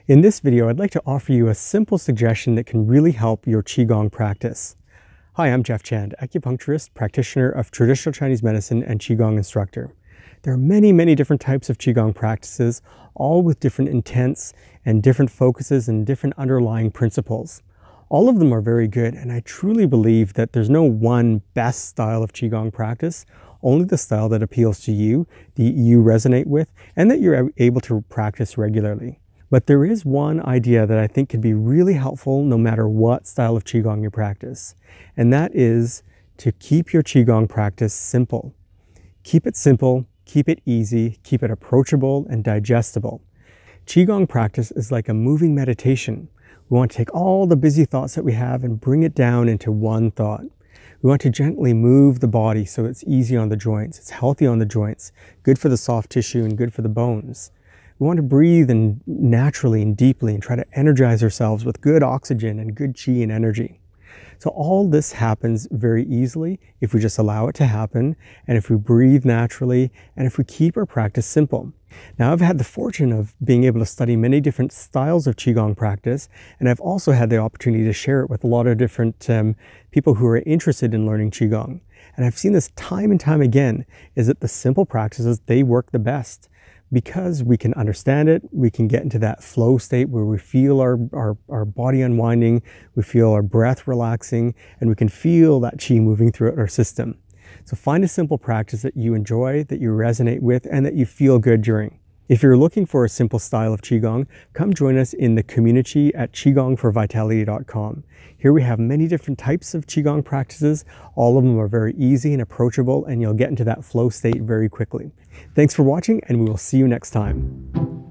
In this video, I'd like to offer you a simple suggestion that can really help your Qigong practice. Hi, I'm Jeff Chand, acupuncturist, practitioner of traditional Chinese medicine and Qigong instructor. There are many different types of Qigong practices, all with different intents and different focuses and different underlying principles. All of them are very good, and I truly believe that there's no one best style of Qigong practice, only the style that appeals to you, that you resonate with, and that you're able to practice regularly. But there is one idea that I think could be really helpful no matter what style of Qigong you practice, and that is to keep your Qigong practice simple. Keep it simple, keep it easy, keep it approachable and digestible. Qigong practice is like a moving meditation. We want to take all the busy thoughts that we have and bring it down into one thought. We want to gently move the body so it's easy on the joints, it's healthy on the joints, good for the soft tissue and good for the bones. We want to breathe naturally and deeply and try to energize ourselves with good oxygen and good qi and energy. So all this happens very easily if we just allow it to happen, and if we breathe naturally, and if we keep our practice simple. Now, I've had the fortune of being able to study many different styles of Qigong practice, and I've also had the opportunity to share it with a lot of different people who are interested in learning Qigong. And I've seen this time and time again, is that the simple practices, they work the best. Because we can understand it, we can get into that flow state where we feel our body unwinding, we feel our breath relaxing, and we can feel that qi moving throughout our system. So find a simple practice that you enjoy, that you resonate with, and that you feel good during. If you're looking for a simple style of Qigong, come join us in the community at qigongforvitality.com. Here we have many different types of Qigong practices. All of them are very easy and approachable, and you'll get into that flow state very quickly. Thanks for watching, and we will see you next time.